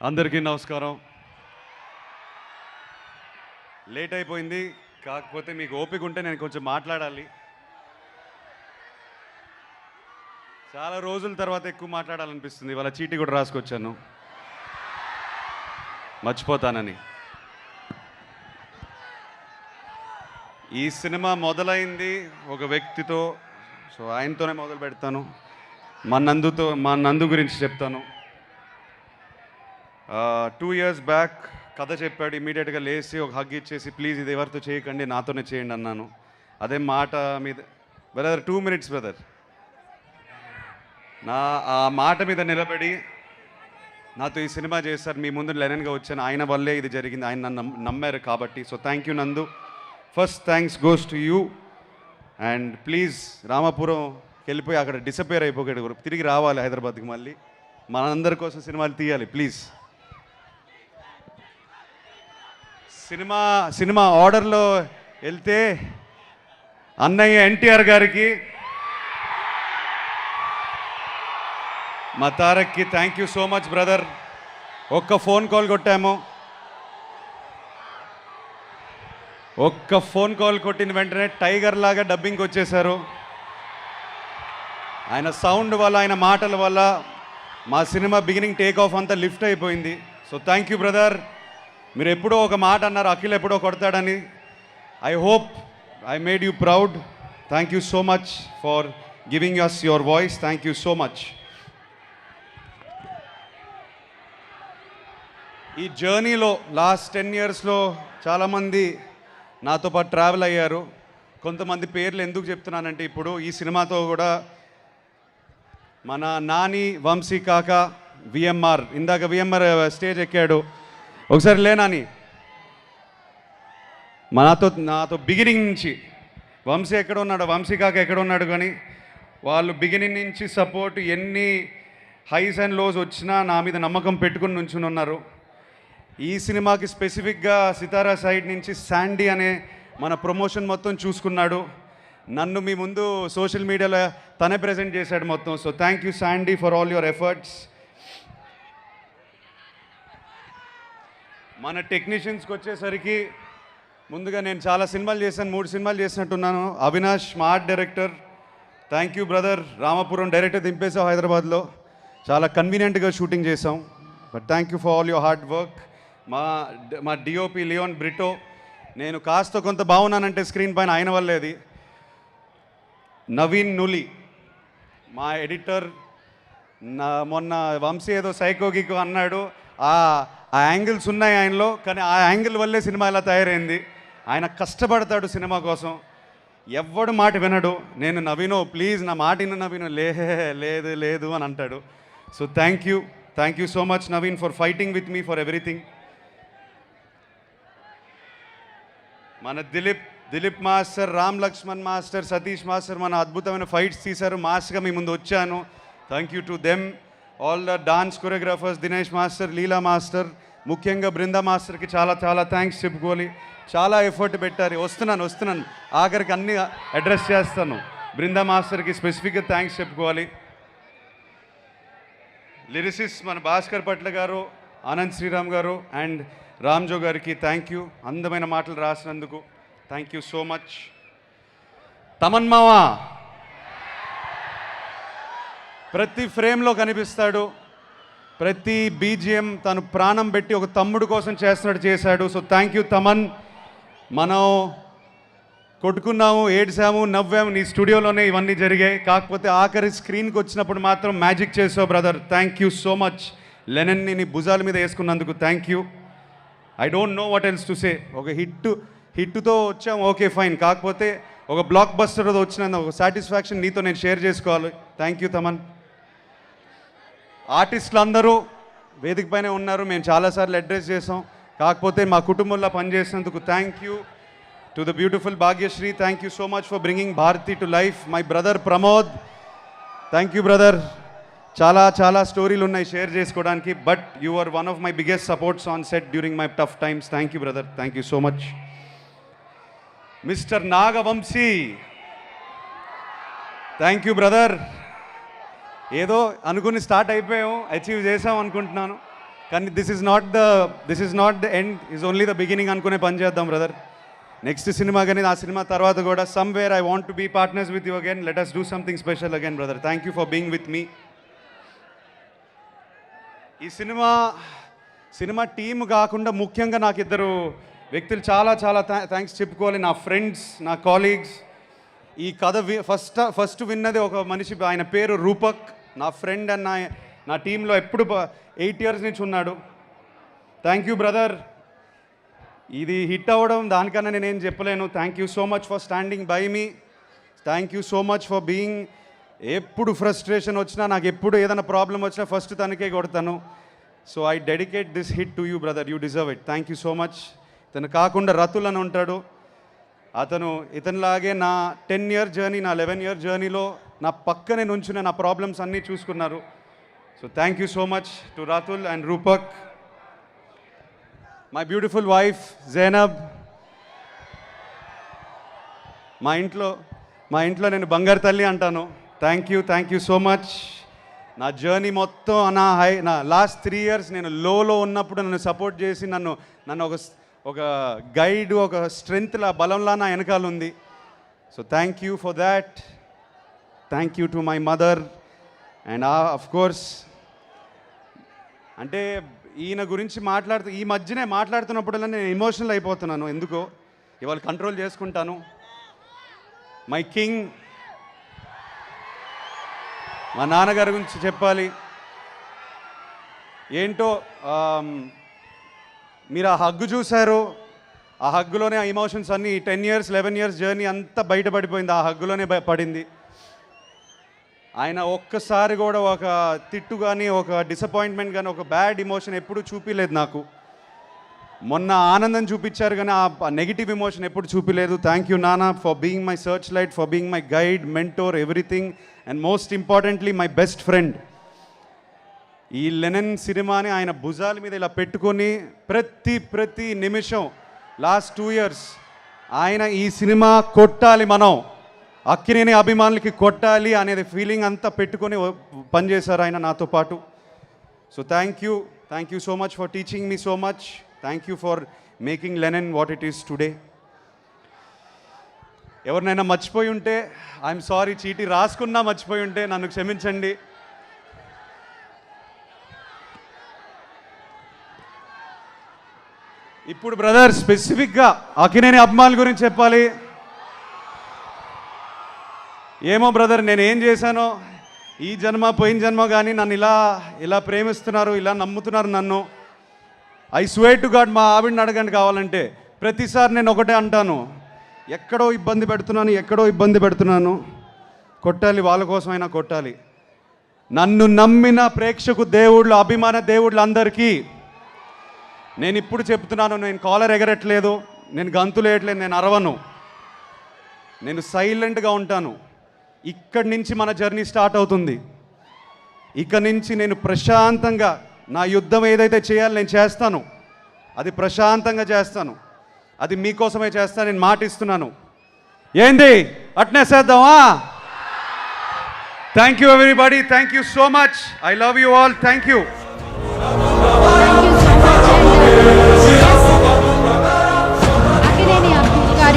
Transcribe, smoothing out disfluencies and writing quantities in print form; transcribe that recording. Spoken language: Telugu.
అందరికీ నమస్కారం. లేట్ అయిపోయింది, కాకపోతే మీకు ఓపిక ఉంటే నేను కొంచెం మాట్లాడాలి. చాలా రోజుల తర్వాత ఎక్కువ మాట్లాడాలనిపిస్తుంది. ఇవాళ చీటీ కూడా రాసుకొచ్చాను, మర్చిపోతానని. ఈ సినిమా మొదలైంది ఒక వ్యక్తితో, సో ఆయనతోనే మొదలు పెడతాను. మా నందు గురించి చెప్తాను. 2 years బ్యాక్ కథ చెప్పాడు. ఇమీడియట్గా లేచి ఒక హగ్ ఇచ్చేసి, ప్లీజ్ ఇది ఎవరితో చేయకండి, నాతోనే చేయండి అన్నాను. అదే మాట మీద బ్రదర్, 2 minutes బ్రదర్, ఆ మాట మీద నిలబడి నాతో ఈ సినిమా చేశారు. మీ ముందు లెనన్గా వచ్చాను, ఆయన వల్లే ఇది జరిగింది. ఆయన నన్ను నమ్మారు కాబట్టి. So thank you Nandu. First thanks goes to you. And please రామాపురంకి వెళ్ళిపోయి అక్కడ డిసపేర్ అయిపోయాడు, తిరిగి రావాలి హైదరాబాద్కి. మళ్ళీ మనందరి కోసం సినిమాలు తీయాలి ప్లీజ్. సినిమా ఆర్డర్లో వెళ్తే అన్నయ్య ఎన్టీఆర్ గారికి, మా తారక్కి thank you so much brother. ఒక్క ఫోన్ కాల్ కొట్టాము, ఒక్క ఫోన్ కాల్ కొట్టిన వెంటనే టైగర్ లాగా డబ్బింగ్కి వచ్చేశారు. ఆయన సౌండ్ వల్ల, ఆయన మాటల వల్ల మా సినిమా బిగినింగ్ టేక్ ఆఫ్ అంతా లిఫ్ట్ అయిపోయింది. So thank you brother. మీరు ఎప్పుడో ఒక మాట అన్నారు, అఖిల్ ఎప్పుడో కొడతాడని. I hope I made you proud. Thank you so much for giving us your voice. Thank you so much. ఈ జర్నీలో లాస్ట్ 10 yearsలో చాలామంది నాతో పాటు ట్రావెల్ అయ్యారు. కొంతమంది పేర్లు ఎందుకు చెప్తున్నానంటే, ఇప్పుడు ఈ సినిమాతో కూడా మన నాని, వంశీ కాక, విఎంఆర్, ఇందాక విఎంఆర్ స్టేజ్ ఎక్కాడు. ఒకసారి లేనాని, నాతో బిగినింగ్ నుంచి వంశీ ఎక్కడ ఉన్నాడు, వంశీ కాక ఎక్కడ ఉన్నాడు, కానీ వాళ్ళు బిగినింగ్ నుంచి సపోర్ట్, ఎన్ని హైస్ అండ్ లోస్ వచ్చినా నా మీద నమ్మకం పెట్టుకుని నుంచుని ఉన్నారు. ఈ సినిమాకి స్పెసిఫిక్గా సితారా సైడ్ నుంచి శాండీ అనే మన ప్రమోషన్ మొత్తం చూసుకున్నాడు. నన్ను మీ ముందు సోషల్ మీడియాలో తనే ప్రజెంట్ చేశాడు మొత్తం. So thank you Sandy for all your efforts. మన టెక్నీషియన్స్కి వచ్చేసరికి, ముందుగా నేను చాలా సినిమాలు చేశాను, 3 సినిమాలు చేసినట్టున్నాను. అవినాష్ మా art director, thank you brother. Ramapuram director దింపేసాం హైదరాబాద్లో, చాలా కన్వీనియంట్గా షూటింగ్ చేసాం. But thank you for all your hard work. మా డిఓపి లియోన్ బ్రిటో, నేను కాస్త కొంత బాగున్నానంటే స్క్రీన్ పైన ఆయన వల్లేది. నవీన్ నులి మా ఎడిటర్. మొన్న వంశీ ఏదో సైకోగిక్ అన్నాడు, ఆ యాంగిల్స్ ఉన్నాయి ఆయనలో, కానీ ఆ యాంగిల్ వల్లే సినిమా ఇలా తయారైంది. ఆయన కష్టపడతాడు సినిమా కోసం, ఎవ్వడు మాట వినడు. నేను నవీనో ప్లీజ్ నా మాట విన్న నవీనో, లేదు లేదు అని అంటాడు. So thank you so much Naveen for fighting with me for everything. మన Dilip master, Ram Laxman master, Satish master మన అద్భుతమైన ఫైట్స్ తీశారు. మాస్గా మీ ముందు వచ్చాను. Thank you to them. All the dance choreographers, Dinesh master, Leela master, ముఖ్యంగా బృందా మాస్టర్కి చాలా చాలా థ్యాంక్స్ చెప్పుకోవాలి. చాలా ఎఫర్ట్ పెట్టారు. వస్తున్నాను ఆఖరికి అన్ని అడ్రస్ చేస్తాను. బృందా మాస్టర్కి స్పెసిఫిక్గా థ్యాంక్స్ చెప్పుకోవాలి. లిరిసిస్ మన భాస్కర్ పట్ల గారు, ఆనంద్ శ్రీరామ్ గారు అండ్ రామ్జో గారికి థ్యాంక్ యూ. అందమైన మాటలు రాసినందుకు thank you so much. Thaman మావా ప్రతి ఫ్రేమ్లో కనిపిస్తాడు, ప్రతి బీజిఎం తను ప్రాణం పెట్టి ఒక తమ్ముడు కోసం చేశాడు. So thank you Thaman. మనం కొట్టుకున్నాము, ఏడ్చాము, నవ్వాము, నీ స్టూడియోలోనే ఇవన్నీ జరిగాయి. కాకపోతే ఆఖరి స్క్రీన్కి వచ్చినప్పుడు మాత్రం మ్యాజిక్ చేసావు brother. Thank you so much. లెనన్ని నీ భుజాల మీద వేసుకున్నందుకు thank you. I don't know what else to say. ఒక హిట్తో వచ్చాము, ఓకే ఫైన్. కాకపోతే ఒక బ్లాక్ బస్టర్తో వచ్చినందుకు ఒక సాటిస్ఫాక్షన్ నీతో నేను షేర్ చేసుకోవాలి. Thank you Thaman. ఆర్టిస్టులు అందరూ వేదిక పైనే ఉన్నారు, మేము చాలాసార్లు అడ్రస్ చేసాం. కాకపోతే మా కుటుంబంలో పనిచేసినందుకు thank you. To the beautiful Bhagyashree, thank you so much for bringing Bharathi to life. My brother Pramod, thank you brother. చాలా చాలా స్టోరీలు ఉన్నాయి షేర్ చేసుకోవడానికి, but you are one of my biggest supports on set during my tough times. Thank you brother, thank you so much. Mister Nagavamsi, thank you brother. ఏదో అనుకుని స్టార్ట్ అయిపోయాము, అచీవ్ చేసాం అనుకుంటున్నాను. కానీ this is not the end, is only the beginning అనుకునే పని చేద్దాం బ్రదర్. నెక్స్ట్ సినిమా కానీ ఆ సినిమా తర్వాత కూడా somewhere I want to be partners with you again. Let us do something special again brother. Thank you for being with me. ఈ సినిమా టీమ్ కాకుండా ముఖ్యంగా నాకు ఇద్దరు వ్యక్తులు చాలా చాలా థ్యాంక్స్ చెప్పుకోవాలి. నా ఫ్రెండ్స్, నా కాలీగ్స్. ఈ కథ ఫస్ట్ విన్నది ఒక మనిషి, ఆయన పేరు రూపక్. నా ఫ్రెండ్ అండ్ నా టీంలో ఎప్పుడు 8 years నుంచి ఉన్నాడు. Thank you brother. ఇది హిట్ అవ్వడం దానికన్నా నేనేం చెప్పలేను. Thank you so much for standing by me. Thank you so much for being. ఎప్పుడు ఫ్రస్ట్రేషన్ వచ్చినా, నాకు ఎప్పుడు ఏదైనా ప్రాబ్లం వచ్చినా ఫస్ట్ తనకే కొడతాను. So I dedicate this hit to you brother. You deserve it. Thank you so much. ఇతను కాకుండా రతుల్ అని ఉంటాడు. ఇతనిలాగే నా 10 year జర్నీ, నా 11 year జర్నీలో నా పక్కనే నుంచున్న నా ప్రాబ్లమ్స్ అన్నీ చూసుకున్నారు. So thank you so much to Ratul and Rupak. My beautiful wife Zainab. మా ఇంట్లో నేను బంగారు తల్లి అంటాను. Thank you so much. నా జర్నీ మొత్తం నా లాస్ట్ 3 years నేను లోలో ఉన్నప్పుడు నన్ను సపోర్ట్ చేసి నన్ను ఒక గైడ్, ఒక స్ట్రెంగ్త్లా, బలంలా నా వెనకాల ఉంది. So thank you for that. Thank you to my mother. And of course, అంటే ఈయన గురించి ఈ మధ్యనే మాట్లాడుతున్నప్పుడల్లా నేను ఎమోషనల్ అయిపోతున్నాను. ఎందుకో ఇవాళ కంట్రోల్ చేసుకుంటాను. మై కింగ్, మా నాన్నగారి గురించి చెప్పాలి. ఏంటో మీరు ఆ హగ్గు చూశారు. ఆ హగ్గులోనే ఆ ఎమోషన్స్ అన్నీ 10 years 11 years జర్నీ అంతా బయటపడిపోయింది. ఆ హగ్గులోనే పడింది. ఆయన ఒక్కసారి కూడా ఒక తిట్టు కానీ, ఒక డిసప్పాయింట్మెంట్ కానీ, ఒక బ్యాడ్ ఎమోషన్ ఎప్పుడు చూపించలేదు నాకు. మొన్న ఆనందం చూపించారు కానీ ఆ నెగిటివ్ ఎమోషన్ ఎప్పుడు చూపించలేదు. థ్యాంక్ యూ నాన్న for being my search light, for being my guide, mentor, everything. And most importantly my best friend. ఈ లెనన్ సినిమాని ఆయన భుజాల మీద ఇలా పెట్టుకొని ప్రతి నిమిషం లాస్ట్ 2 years ఆయన ఈ సినిమా కొట్టాలి, మనం అక్కినేని అభిమానులకి కొట్టాలి అనేది ఫీలింగ్ అంతా పెట్టుకొని పనిచేశారు ఆయన నాతో పాటు. So thank you so much for teaching me so much. Thank you for making Lennon what it is today. ఎవరినైనా మర్చిపోయి ఉంటే ఐఎమ్ సారీ. చీటీ రాసుకున్నా మర్చిపోయి ఉంటే నన్ను క్షమించండి. ఇప్పుడు బ్రదర్ స్పెసిఫిక్గా అక్కినేని అభిమానుల గురించి చెప్పాలి. ఏమో బ్రదర్, నేను ఏం చేశానో ఈ జన్మ పోయిన జన్మ కానీ నన్ను ఇలా ప్రేమిస్తున్నారు, ఇలా నమ్ముతున్నారు నన్ను. ఐ స్వేర్ టు గాడ్, మా ఆవిడని అడగండి కావాలంటే. ప్రతిసారి నేను ఒకటే అంటాను, ఎక్కడో ఇబ్బంది పెడుతున్నాను, కొట్టాలి, వాళ్ళ కోసమైనా కొట్టాలి. నన్ను నమ్మిన ప్రేక్షకు దేవుళ్ళు, అభిమాన దేవుళ్ళు అందరికీ నేను ఇప్పుడు చెప్తున్నాను, నేను కాలర్ ఎగరట్లేదు, నేను గంతులు వేయట్లేదు, నేను అరవను, నేను సైలెంట్గా ఉంటాను. ఇక్కడి నుంచి మన జర్నీ స్టార్ట్ అవుతుంది. ఇక నుంచి నేను ప్రశాంతంగా నా యుద్ధం ఏదైతే చేయాలో నేను చేస్తాను. అది ప్రశాంతంగా చేస్తాను. అది మీకోసమే చేస్తాను, నేను మాట ఇస్తున్నాను. ఏంది అట్నే చేద్దామా? Thank you everybody. Thank you so much. I love you all. Thank you.